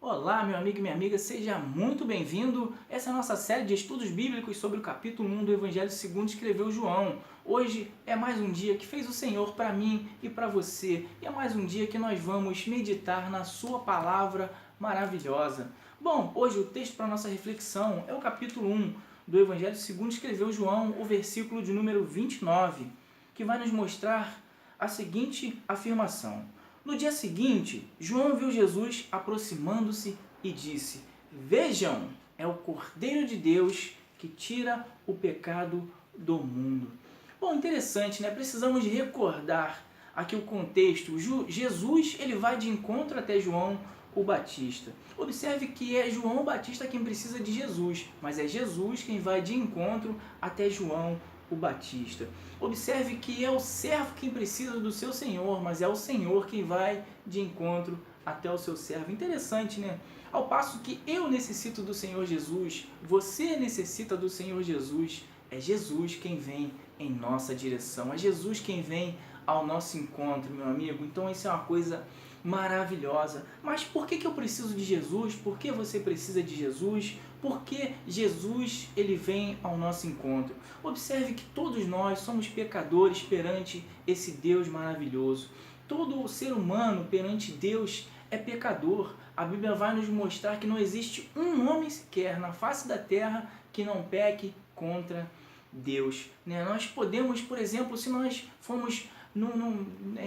Olá, meu amigo e minha amiga, seja muito bem-vindo. Essa é a nossa série de estudos bíblicos sobre o capítulo 1 do Evangelho segundo escreveu João. Hoje é mais um dia que fez o Senhor para mim e para você. E é mais um dia que nós vamos meditar na sua palavra maravilhosa. Bom, hoje o texto para nossa reflexão é o capítulo 1 do Evangelho segundo escreveu João, o versículo de número 29, que vai nos mostrar a seguinte afirmação. No dia seguinte, João viu Jesus aproximando-se e disse: Vejam, é o Cordeiro de Deus que tira o pecado do mundo. Bom, interessante, né? Precisamos recordar aqui o contexto. Jesus ele vai de encontro até João o Batista. Observe que é João o Batista quem precisa de Jesus, mas é Jesus quem vai de encontro até João o Batista. Observe que é o servo quem precisa do seu Senhor, mas é o Senhor quem vai de encontro até o seu servo. Interessante, né? Ao passo que eu necessito do Senhor Jesus, você necessita do Senhor Jesus, é Jesus quem vem em nossa direção, é Jesus quem vem ao nosso encontro, meu amigo. Então isso é uma coisa maravilhosa. Mas por que eu preciso de Jesus? Por que você precisa de Jesus? Porque Jesus ele vem ao nosso encontro. Observe que todos nós somos pecadores perante esse Deus maravilhoso. Todo ser humano perante Deus é pecador. A Bíblia vai nos mostrar que não existe um homem sequer na face da terra que não peque contra Deus. Nós podemos, por exemplo, se nós formos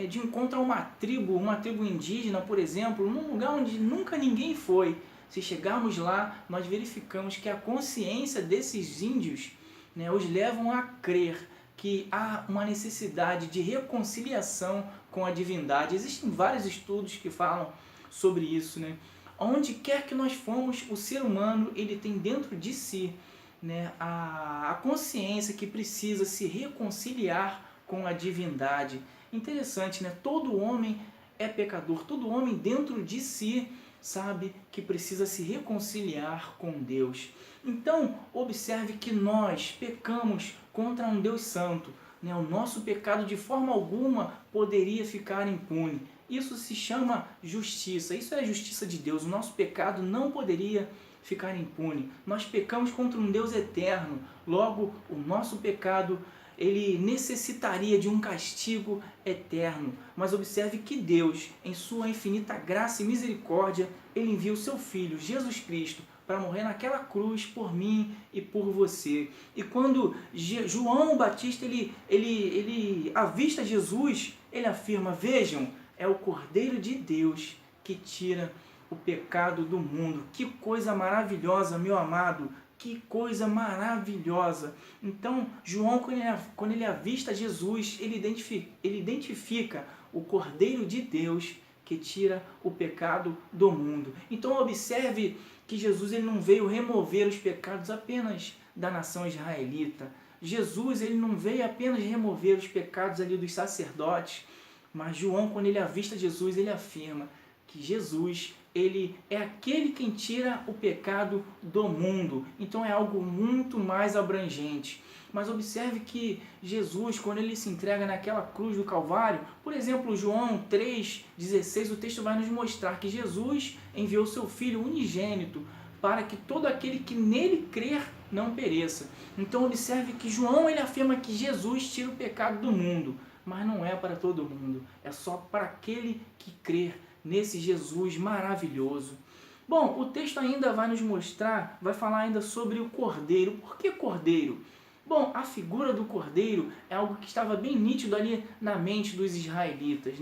de encontro a uma tribo indígena, por exemplo, num lugar onde nunca ninguém foi, se chegarmos lá, nós verificamos que a consciência desses índios os levam a crer que há uma necessidade de reconciliação com a divindade. Existem vários estudos que falam sobre isso. Onde quer que nós fomos, o ser humano ele tem dentro de si a consciência que precisa se reconciliar com a divindade. Interessante, todo homem é pecador, todo homem dentro de si sabe que precisa se reconciliar com Deus. Então, observe que nós pecamos contra um Deus santo. O nosso pecado de forma alguma poderia ficar impune. Isso se chama justiça, isso é a justiça de Deus. O nosso pecado não poderia ficar impune. Nós pecamos contra um Deus eterno, logo o nosso pecado ele necessitaria de um castigo eterno. Mas observe que Deus, em sua infinita graça e misericórdia, ele envia o seu Filho, Jesus Cristo, para morrer naquela cruz por mim e por você. E quando João Batista ele avista Jesus, ele afirma: vejam, é o Cordeiro de Deus que tira o pecado do mundo. Que coisa maravilhosa, meu amado! Que coisa maravilhosa! Então, João, quando ele avista Jesus, ele identifica o Cordeiro de Deus que tira o pecado do mundo. Então, observe que Jesus ele não veio remover os pecados apenas da nação israelita. Jesus ele não veio apenas remover os pecados ali dos sacerdotes, mas João, quando ele avista Jesus, ele afirma que Jesus ele é aquele quem tira o pecado do mundo. Então é algo muito mais abrangente. Mas observe que Jesus, quando ele se entrega naquela cruz do Calvário, por exemplo, João 3,16, o texto vai nos mostrar que Jesus enviou seu Filho unigênito para que todo aquele que nele crer não pereça. Então observe que João ele afirma que Jesus tira o pecado do mundo, mas não é para todo mundo, é só para aquele que crer nesse Jesus maravilhoso. Bom, o texto ainda vai nos mostrar, vai falar ainda sobre o Cordeiro. Por que Cordeiro? Bom, a figura do Cordeiro é algo que estava bem nítido ali na mente dos israelitas,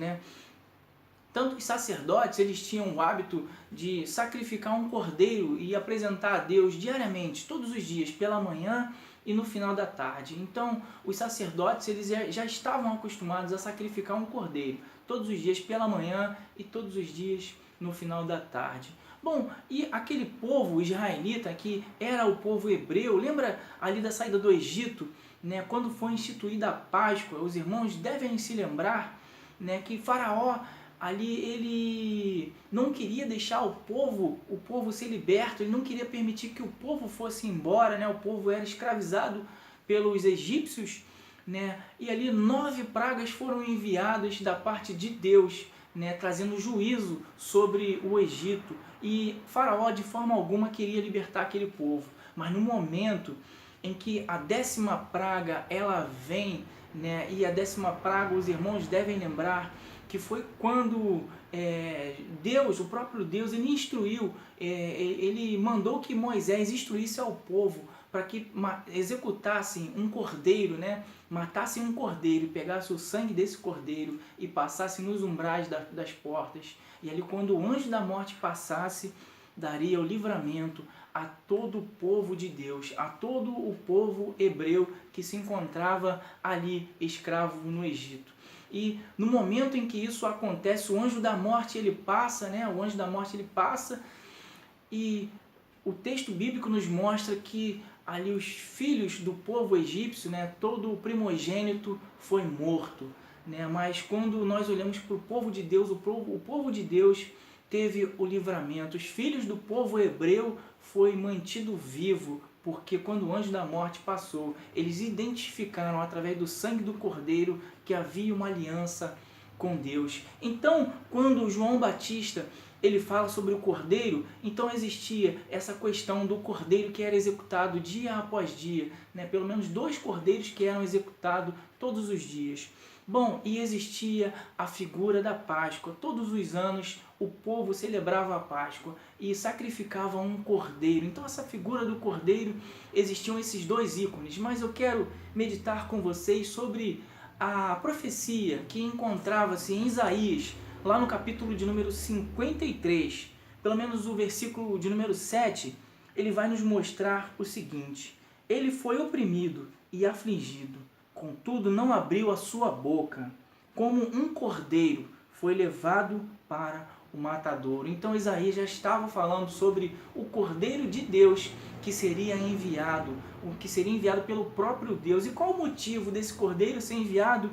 Tanto os sacerdotes, eles tinham o hábito de sacrificar um cordeiro e apresentar a Deus diariamente, todos os dias, pela manhã e no final da tarde. Então, os sacerdotes eles já estavam acostumados a sacrificar um cordeiro todos os dias pela manhã e todos os dias no final da tarde. Bom, e aquele povo israelita que era o povo hebreu, lembra ali da saída do Egito, quando foi instituída a Páscoa? Os irmãos devem se lembrar que Faraó ali ele não queria deixar o povo ser liberto, ele não queria permitir que o povo fosse embora, o povo era escravizado pelos egípcios, e ali 9 pragas foram enviadas da parte de Deus né, trazendo juízo sobre o Egito. E Faraó de forma alguma queria libertar aquele povo. Mas no momento em que a 10ª praga ela vem, né, e a 10ª praga, os irmãos devem lembrar que foi quando Deus, o próprio Deus, ele instruiu, ele mandou que Moisés instruísse ao povo para que executassem um cordeiro, né? Matassem um cordeiro, pegassem o sangue desse cordeiro e passassem nos umbrais das portas. E ali quando o anjo da morte passasse, daria o livramento a todo o povo de Deus, a todo o povo hebreu que se encontrava ali escravo no Egito. E no momento em que isso acontece, o anjo da morte ele passa, né? O anjo da morte ele passa e o texto bíblico nos mostra que ali os filhos do povo egípcio, né? Todo o primogênito foi morto, né? Mas quando nós olhamos para o povo de Deus, o povo de Deus teve o livramento. Os filhos do povo hebreu foi mantido vivo, porque quando o anjo da morte passou, eles identificaram através do sangue do cordeiro que havia uma aliança com Deus. Então, quando João Batista ele fala sobre o cordeiro, então existia essa questão do cordeiro que era executado dia após dia, né? Pelo menos 2 cordeiros que eram executados todos os dias. Bom, e existia a figura da Páscoa. Todos os anos o povo celebrava a Páscoa e sacrificava um cordeiro. Então essa figura do cordeiro, existiam esses 2 ícones. Mas eu quero meditar com vocês sobre a profecia que encontrava-se em Isaías, lá no capítulo de número 53. Pelo menos o versículo de número 7, ele vai nos mostrar o seguinte: ele foi oprimido e afligido, contudo não abriu a sua boca. Como um cordeiro foi levado para o matadouro. Então Isaías já estava falando sobre o cordeiro de Deus que seria enviado, o que seria enviado pelo próprio Deus. E qual o motivo desse cordeiro ser enviado?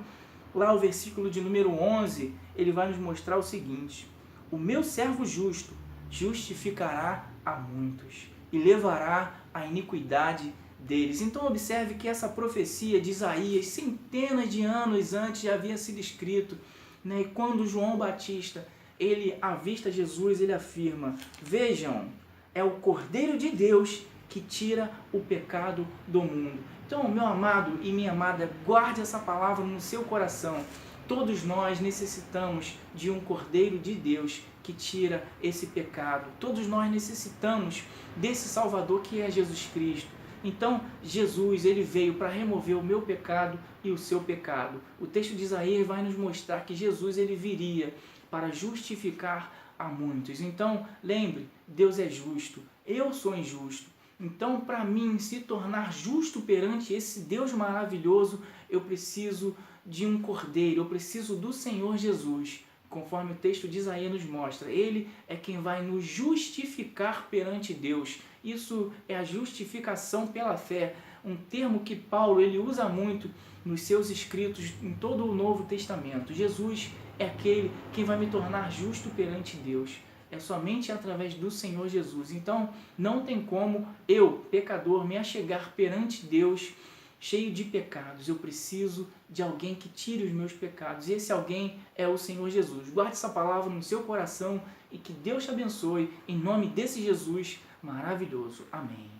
Lá o versículo de número 11, ele vai nos mostrar o seguinte: o meu servo justo justificará a muitos e levará a iniquidade deles. Então observe que essa profecia de Isaías, centenas de anos antes, já havia sido escrito, né? E quando João Batista ele avista Jesus, ele afirma: vejam, é o Cordeiro de Deus que tira o pecado do mundo. Então, meu amado e minha amada, guarde essa palavra no seu coração. Todos nós necessitamos de um Cordeiro de Deus que tira esse pecado. Todos nós necessitamos desse Salvador que é Jesus Cristo. Então, Jesus, ele veio para remover o meu pecado e o seu pecado. O texto de Isaías vai nos mostrar que Jesus, ele viria para justificar a muitos. Então, lembre, Deus é justo, eu sou injusto. Então, para mim se tornar justo perante esse Deus maravilhoso, eu preciso de um cordeiro, eu preciso do Senhor Jesus. Conforme o texto de Isaías nos mostra, ele é quem vai nos justificar perante Deus. Isso é a justificação pela fé, um termo que Paulo ele usa muito nos seus escritos em todo o Novo Testamento. Jesus é aquele que vai me tornar justo perante Deus. É somente através do Senhor Jesus. Então, não tem como eu, pecador, me achegar perante Deus cheio de pecados. Eu preciso de alguém que tire os meus pecados. E esse alguém é o Senhor Jesus. Guarde essa palavra no seu coração e que Deus te abençoe em nome desse Jesus maravilhoso. Amém.